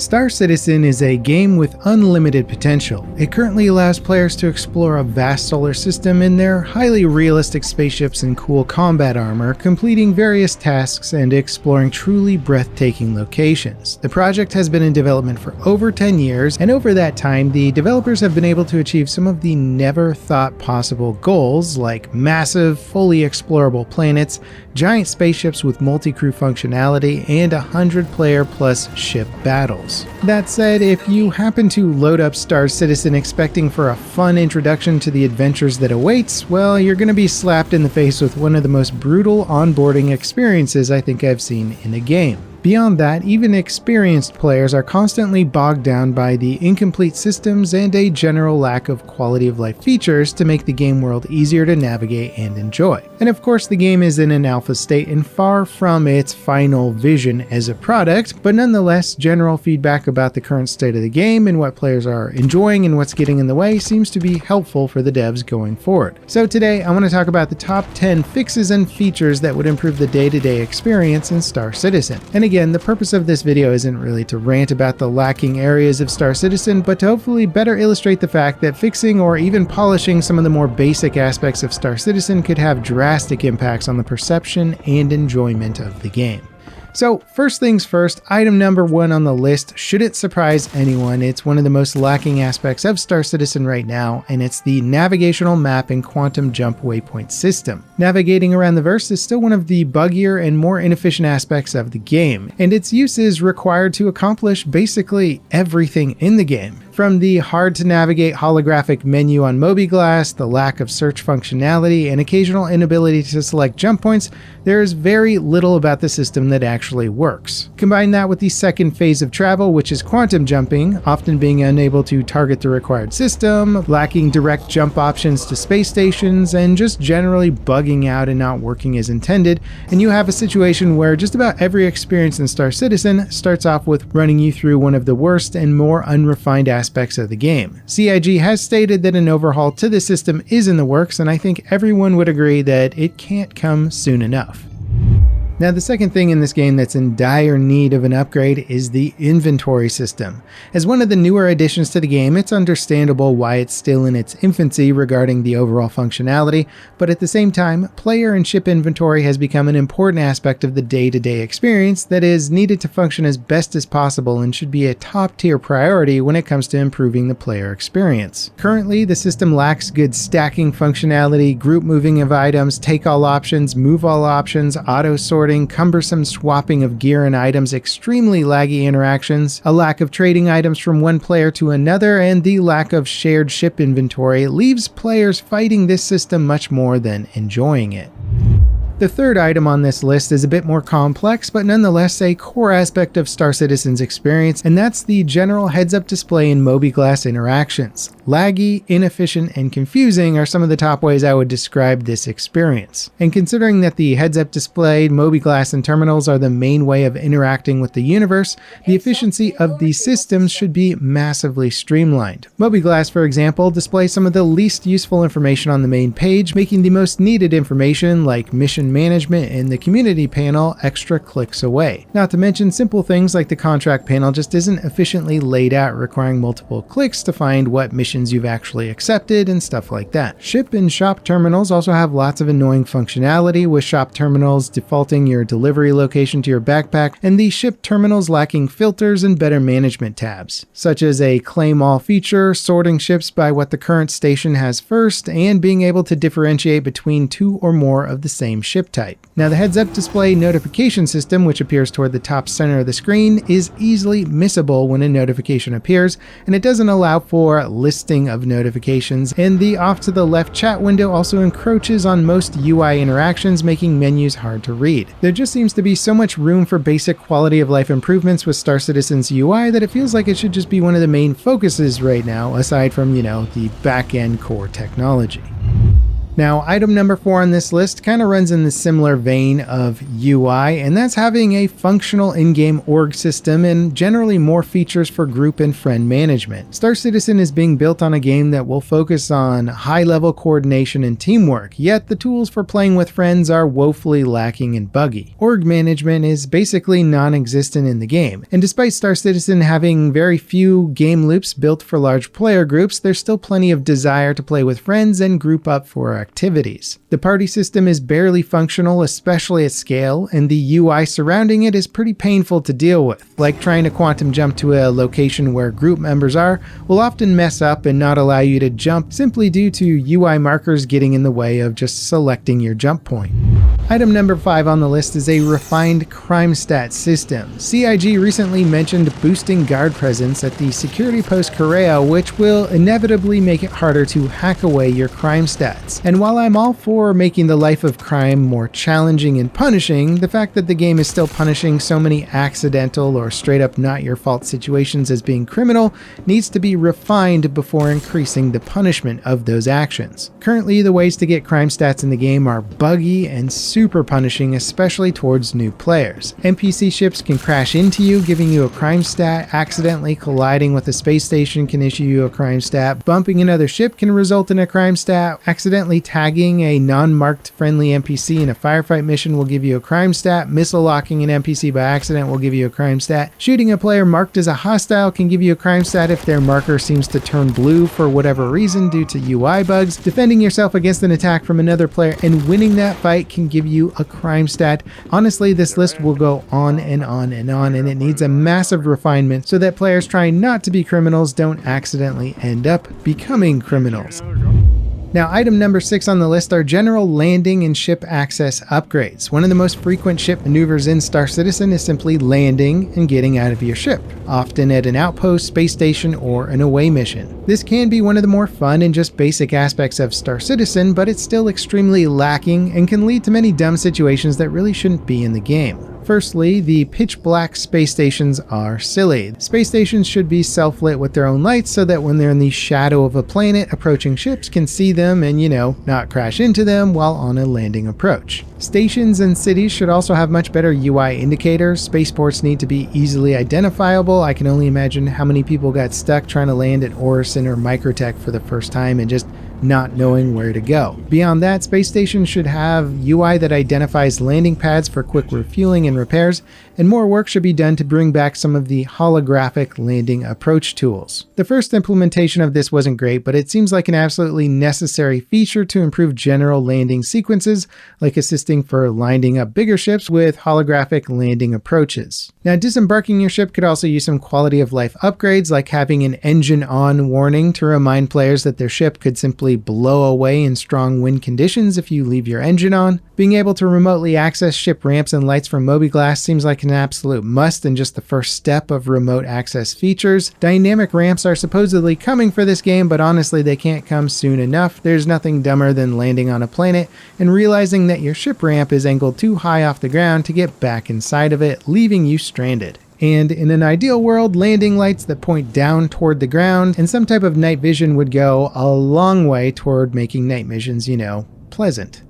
Star Citizen is a game with unlimited potential. It currently allows players to explore a vast solar system in their highly realistic spaceships and cool combat armor, completing various tasks and exploring truly breathtaking locations. The project has been in development for over 10 years, and over that time, the developers have been able to achieve some of the never thought possible goals, like massive, fully explorable planets, giant spaceships with multi-crew functionality, and 100-player plus ship battles. That said, if you happen to load up Star Citizen expecting for a fun introduction to the adventures that awaits, well, you're going to be slapped in the face with one of the most brutal onboarding experiences I think I've seen in a game. Beyond that, even experienced players are constantly bogged down by the incomplete systems and a general lack of quality of life features to make the game world easier to navigate and enjoy. And of course, the game is in an alpha state and far from its final vision as a product, but nonetheless, general feedback about the current state of the game and what players are enjoying and what's getting in the way seems to be helpful for the devs going forward. So today, I want to talk about the top 10 fixes and features that would improve the day-to-day experience in Star Citizen. And again, the purpose of this video isn't really to rant about the lacking areas of Star Citizen, but to hopefully better illustrate the fact that fixing or even polishing some of the more basic aspects of Star Citizen could have drastic impacts on the perception and enjoyment of the game. So first things first, item number 1 on the list shouldn't surprise anyone. It's one of the most lacking aspects of Star Citizen right now, and it's the navigational map and quantum jump waypoint system. Navigating around the verse is still one of the buggier and more inefficient aspects of the game, and its use is required to accomplish basically everything in the game. From the hard-to-navigate holographic menu on Mobiglass, the lack of search functionality, and occasional inability to select jump points, there is very little about the system that actually works. Combine that with the second phase of travel, which is quantum jumping, often being unable to target the required system, lacking direct jump options to space stations, and just generally bugging out and not working as intended, and you have a situation where just about every experience in Star Citizen starts off with running you through one of the worst and more unrefined aspects of the game. CIG has stated that an overhaul to the system is in the works, and I think everyone would agree that it can't come soon enough. Now, the second thing in this game that's in dire need of an upgrade is the inventory system. As one of the newer additions to the game, it's understandable why it's still in its infancy regarding the overall functionality, but at the same time, player and ship inventory has become an important aspect of the day-to-day experience that is needed to function as best as possible and should be a top-tier priority when it comes to improving the player experience. Currently, the system lacks good stacking functionality, group moving of items, take all options, move all options, auto sorting, cumbersome swapping of gear and items, extremely laggy interactions, a lack of trading items from one player to another, and the lack of shared ship inventory leaves players fighting this system much more than enjoying it. The third item on this list is a bit more complex, but nonetheless a core aspect of Star Citizen's experience, and that's the general heads-up display and Mobiglass interactions. Laggy, inefficient, and confusing are some of the top ways I would describe this experience. And considering that the heads-up display, Mobiglass, and terminals are the main way of interacting with the universe, the efficiency of these systems should be massively streamlined. Mobiglass, for example, displays some of the least useful information on the main page, making the most needed information like mission management and the community panel extra clicks away. Not to mention simple things like the contract panel just isn't efficiently laid out, requiring multiple clicks to find what missions you've actually accepted and stuff like that. Ship and shop terminals also have lots of annoying functionality, with shop terminals defaulting your delivery location to your backpack, and the ship terminals lacking filters and better management tabs, such as a claim all feature, sorting ships by what the current station has first, and being able to differentiate between 2 or more of the same ship type. Now, the heads-up display notification system, which appears toward the top center of the screen, is easily missable when a notification appears, and it doesn't allow for listing of notifications, and the off-to-the-left chat window also encroaches on most UI interactions, making menus hard to read. There just seems to be so much room for basic quality of life improvements with Star Citizen's UI that it feels like it should just be one of the main focuses right now, aside from, the back-end core technology. Now, item number 4 on this list kind of runs in the similar vein of UI, and that's having a functional in-game org system and generally more features for group and friend management. Star Citizen is being built on a game that will focus on high-level coordination and teamwork, yet the tools for playing with friends are woefully lacking and buggy. Org management is basically non-existent in the game, and despite Star Citizen having very few game loops built for large player groups, there's still plenty of desire to play with friends and group up for activities. The party system is barely functional, especially at scale, and the UI surrounding it is pretty painful to deal with. Like trying to quantum jump to a location where group members are will often mess up and not allow you to jump simply due to UI markers getting in the way of just selecting your jump point. Item number 5 on the list is a refined Crimestat system. CIG recently mentioned boosting guard presence at the security post Correa, which will inevitably make it harder to hack away your crime stats. And while I'm all for making the life of crime more challenging and punishing, the fact that the game is still punishing so many accidental or straight up not your fault situations as being criminal needs to be refined before increasing the punishment of those actions. Currently, the ways to get crime stats in the game are buggy and super punishing, especially towards new players. NPC ships can crash into you, giving you a crime stat. Accidentally colliding with a space station can issue you a crime stat. Bumping another ship can result in a crime stat. Accidentally tagging a non-marked friendly NPC in a firefight mission will give you a crime stat. Missile locking an NPC by accident will give you a crime stat. Shooting a player marked as a hostile can give you a crime stat if their marker seems to turn blue for whatever reason due to UI bugs. Defending yourself against an attack from another player and winning that fight can give you a crime stat. Honestly, this list will go on and on and on, and it needs a massive refinement so that players trying not to be criminals don't accidentally end up becoming criminals. Now, item number 6 on the list are general landing and ship access upgrades. One of the most frequent ship maneuvers in Star Citizen is simply landing and getting out of your ship, often at an outpost, space station, or an away mission. This can be one of the more fun and just basic aspects of Star Citizen, but it's still extremely lacking and can lead to many dumb situations that really shouldn't be in the game. Firstly, the pitch black space stations are silly. Space stations should be self-lit with their own lights so that when they're in the shadow of a planet, approaching ships can see them and, not crash into them while on a landing approach. Stations and cities should also have much better UI indicators. Spaceports need to be easily identifiable. I can only imagine how many people got stuck trying to land at Orison or Microtech for the first time and just not knowing where to go. Beyond that, space stations should have UI that identifies landing pads for quick refueling and repairs, and more work should be done to bring back some of the holographic landing approach tools. The first implementation of this wasn't great, but it seems like an absolutely necessary feature to improve general landing sequences, like assisting for lining up bigger ships with holographic landing approaches. Now, disembarking your ship could also use some quality of life upgrades, like having an engine on warning to remind players that their ship could simply blow away in strong wind conditions if you leave your engine on. Being able to remotely access ship ramps and lights from Mobiglass seems like an absolute must and just the first step of remote access features. Dynamic ramps are supposedly coming for this game, but honestly they can't come soon enough. There's nothing dumber than landing on a planet and realizing that your ship ramp is angled too high off the ground to get back inside of it, leaving you stranded. And in an ideal world, landing lights that point down toward the ground and some type of night vision would go a long way toward making night missions, pleasant.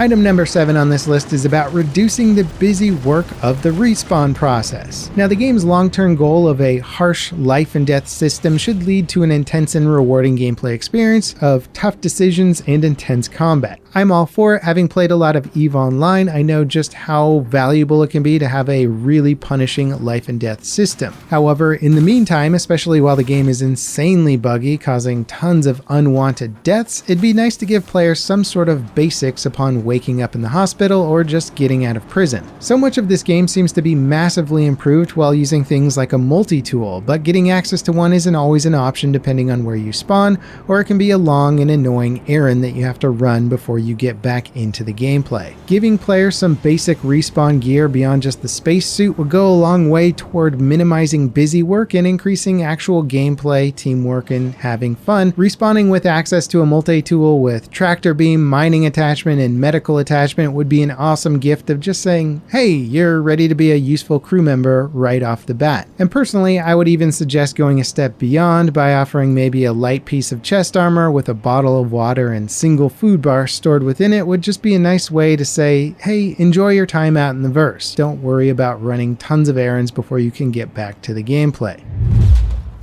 Item number 7 on this list is about reducing the busy work of the respawn process. Now, the game's long-term goal of a harsh life and death system should lead to an intense and rewarding gameplay experience of tough decisions and intense combat. I'm all for it. Having played a lot of EVE Online, I know just how valuable it can be to have a really punishing life and death system. However, in the meantime, especially while the game is insanely buggy, causing tons of unwanted deaths, it'd be nice to give players some sort of basics upon waking up in the hospital or just getting out of prison. So much of this game seems to be massively improved while using things like a multi-tool, but getting access to one isn't always an option depending on where you spawn, or it can be a long and annoying errand that you have to run before you get back into the gameplay. Giving players some basic respawn gear beyond just the spacesuit would go a long way toward minimizing busy work and increasing actual gameplay, teamwork, and having fun. Respawning with access to a multi-tool with tractor beam, mining attachment, and medical medical attachment would be an awesome gift of just saying, hey, you're ready to be a useful crew member right off the bat. And personally, I would even suggest going a step beyond by offering maybe a light piece of chest armor with a bottle of water and single food bar stored within it would just be a nice way to say, hey, enjoy your time out in the verse. Don't worry about running tons of errands before you can get back to the gameplay.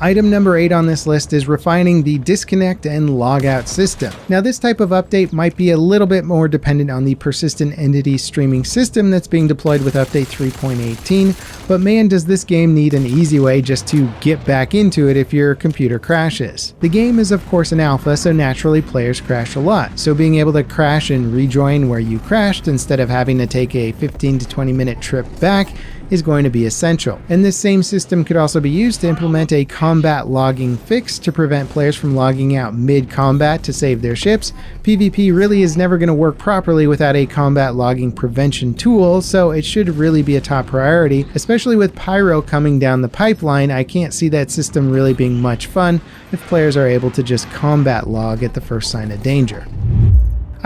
Item number 8 on this list is refining the disconnect and logout system. Now, this type of update might be a little bit more dependent on the persistent entity streaming system that's being deployed with update 3.18, but man, does this game need an easy way just to get back into it if your computer crashes. The game is of course an alpha, so naturally players crash a lot, so being able to crash and rejoin where you crashed instead of having to take a 15 to 20 minute trip back is going to be essential. And this same system could also be used to implement a combat logging fix to prevent players from logging out mid-combat to save their ships. PvP really is never going to work properly without a combat logging prevention tool, so it should really be a top priority. Especially with Pyro coming down the pipeline, I can't see that system really being much fun if players are able to just combat log at the first sign of danger.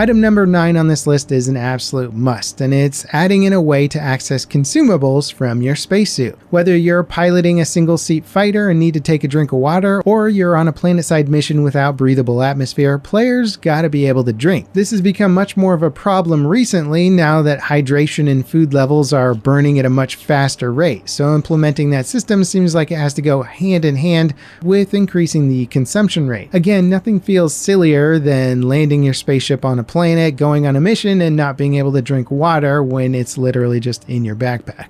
Item number 9 on this list is an absolute must, and it's adding in a way to access consumables from your spacesuit. Whether you're piloting a single-seat fighter and need to take a drink of water, or you're on a planetside mission without breathable atmosphere, players gotta be able to drink. This has become much more of a problem recently now that hydration and food levels are burning at a much faster rate, so implementing that system seems like it has to go hand in hand with increasing the consumption rate. Again, nothing feels sillier than landing your spaceship on a planet, going on a mission, and not being able to drink water when it's literally just in your backpack.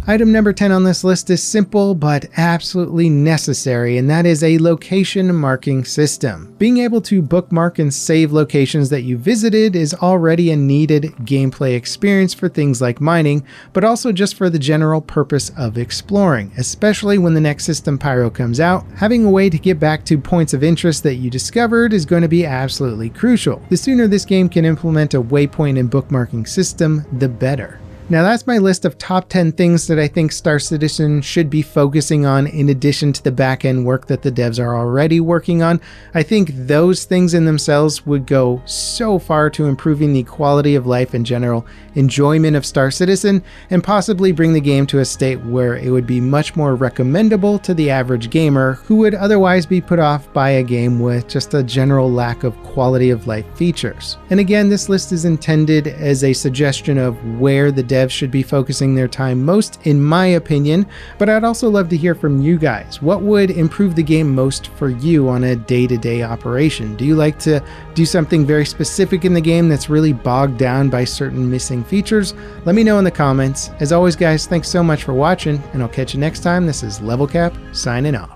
Item number 10 on this list is simple but absolutely necessary, and that is a location marking system. Being able to bookmark and save locations that you visited is already a needed gameplay experience for things like mining, but also just for the general purpose of exploring, especially when the next system Pyro comes out. Having a way to get back to points of interest that you discovered is going to be absolutely crucial. The sooner this game can implement a waypoint and bookmarking system, the better. Now that's my list of top 10 things that I think Star Citizen should be focusing on in addition to the back-end work that the devs are already working on. I think those things in themselves would go so far to improving the quality of life and general enjoyment of Star Citizen, and possibly bring the game to a state where it would be much more recommendable to the average gamer who would otherwise be put off by a game with just a general lack of quality of life features. And again, this list is intended as a suggestion of where the devs should be focusing their time most, in my opinion, but I'd also love to hear from you guys. What would improve the game most for you on a day-to-day operation? Do you like to do something very specific in the game that's really bogged down by certain missing features? Let me know in the comments. As always guys, thanks so much for watching, and I'll catch you next time. This is Level Cap signing off.